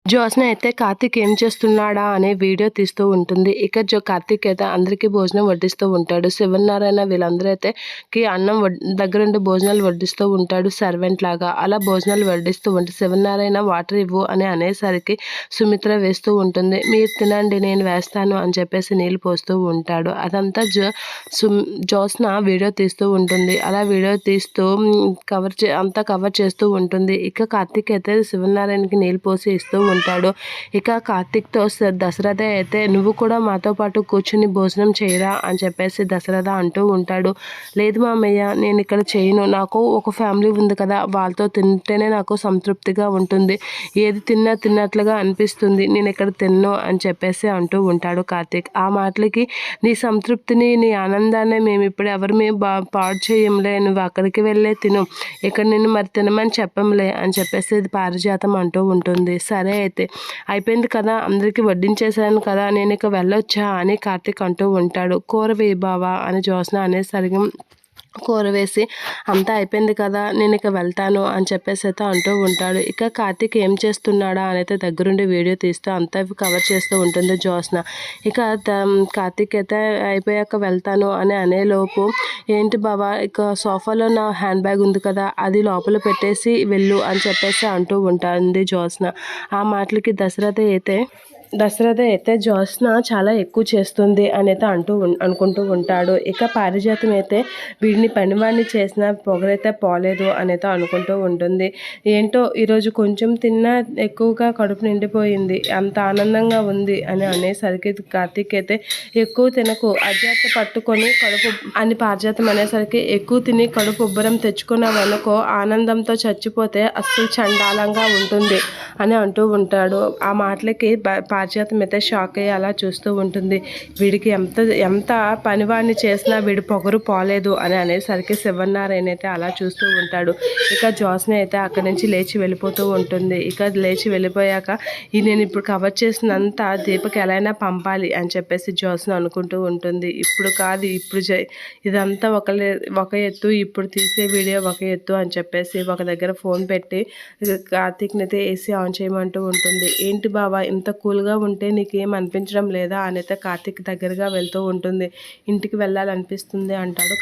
జ్యోత్స్న అయితే కార్తీక్ ఏం చేస్తున్నాడా అనే వీడియో తీస్తూ ఉంటుంది. ఇక కార్తీక్ అయితే అందరికీ భోజనం వడ్డిస్తూ ఉంటాడు. శివనారాయణ వీళ్ళందరూ అయితే అన్నం దగ్గరుండి భోజనాలు వడ్డిస్తూ ఉంటాడు సర్వెంట్ లాగా. అలా భోజనాలు వడ్డిస్తూ ఉంటే శివనారాయణ వాటర్ ఇవ్వు అని అనేసరికి సుమిత్ర వేస్తూ ఉంటుంది. మీరు తినండి నేను వేస్తాను అని చెప్పేసి నీళ్ళు పోస్తూ ఉంటాడు. అదంతా జ్యోత్స్న వీడియో తీస్తూ ఉంటుంది. అలా వీడియో తీస్తూ అంతా కవర్ చేస్తూ ఉంటుంది. ఇక కార్తీక్ అయితే శివనారాయణకి నీళ్ళు పోసి ఇస్తూ ఉంటాడు. ఇక కార్తీక్‌తో దశరథ అయితే నువ్వు కూడా మాతో పాటు కూర్చుని భోజనం చేయరా అని చెప్పేసి దశరథ అంటూ ఉంటాడు. లేదు మామయ్య నేను ఇక్కడ చేయను. నాకు ఒక ఫ్యామిలీ ఉంది కదా వాళ్ళతో తింటేనే నాకు సంతృప్తిగా ఉంటుంది. ఏది తిన్నట్లుగా అనిపిస్తుంది. నేను ఇక్కడ తినను అని చెప్పేసి అంటూ ఉంటాడు కార్తీక్. ఆ మాటలకి నీ సంతృప్తిని నీ ఆనందాన్ని మేము ఇప్పుడు ఎవరిని పాడు చేయంలే. నువ్వు అక్కడికి వెళ్ళే తిను. ఇక్కడ నిన్ను మరి తినమని చెప్పంలే అని చెప్పేసి పారిజాతం అంటూ ఉంటుంది. సరే అయితే అయిపోయింది కదా అందరికీ వడ్డించేసాను కదా నేను ఇక వెళ్ళొచ్చా అని కార్తీక్ అంటూ ఉంటాడు. కూర వేయి బావా అని జ్యోత్స్న అనేసరికి కూర వేసి అంతా అయిపోయింది కదా నేను ఇక వెళ్తాను అని చెప్పేసి అయితే అంటూ ఉంటాడు. ఇక కార్తీక్ ఏం చేస్తున్నాడా అని అయితే దగ్గరుండి వీడియో తీస్తూ అంతా కవర్ చేస్తూ ఉంటుంది జ్యోత్స్న. ఇక కార్తీక్ అయితే అయిపోయాక వెళ్తాను అని అనేలోపు ఏంటి బావా ఇక సోఫాలో నా హ్యాండ్ బ్యాగ్ ఉంది కదా అది లోపల పెట్టేసి వెళ్ళు అని చెప్పేసి అంటూ ఉంటుంది జ్యోత్స్న. ఆ మాటలకి దశరథ అయితే జ్యోత్స్న చాలా ఎక్కువ చేస్తుంది అని అయితే అనుకుంటూ ఉంటాడు. ఇక పారిజాతం అయితే వీడిని పనివాడిని చేసిన పొగరైతే పోలేదు అని అయితే అనుకుంటూ ఉంటుంది. ఏంటో ఈరోజు కొంచెం తిన్నా ఎక్కువగా కడుపు నిండిపోయింది అంత ఆనందంగా ఉంది అని అనేసరికి కార్తీక్ అయితే ఎక్కువ తినకు అజాత పట్టుకొని కడుపు అని పారిజాతం అనేసరికి ఎక్కువ తిని కడుపు ఉబ్బరం తెచ్చుకున్నావనుకో ఆనందంతో చచ్చిపోతే అస్సలు చండాలంగా ఉంటుంది అని అంటూ ఉంటాడు. ఆ మాటలకి పారిజాతం అయితే షాక్ అయ్యి అలా చూస్తూ ఉంటుంది. వీడికి ఎంత పనివాడిని చేసినా వీడి పొగరు పోలేదు అని అనేసరికి శివనారాయణ అయితే అలా చూస్తూ ఉంటాడు. ఇక జ్యోత్స్న అయితే అక్కడి నుంచి లేచి వెళ్ళిపోతూ ఉంటుంది. ఇక లేచి వెళ్ళిపోయాక నేను ఇప్పుడు కవర్ చేసినంత దీపకి ఎలా అయినా పంపాలి అని చెప్పేసి జ్యోత్స్న అనుకుంటూ ఉంటుంది. ఇప్పుడు కాదు ఇప్పుడు ఇదంతా ఒక ఎత్తు ఇప్పుడు తీసే వీడియో ఒక ఎత్తు అని చెప్పేసి ఒక దగ్గర ఫోన్ పెట్టి కార్తీక్ని అయితే ఏసీ ఆన్ చేయమంటూ ఉంటుంది. ఏంటి బావా ఇంత కూల్గా ఉంటే నీకేం అనిపించడం లేదా అని అయితే కార్తీక్ దగ్గరగా వెళ్తూ ఉంటుంది. ఇంటికి వెళ్ళాలనిపిస్తుంది అంటాడు.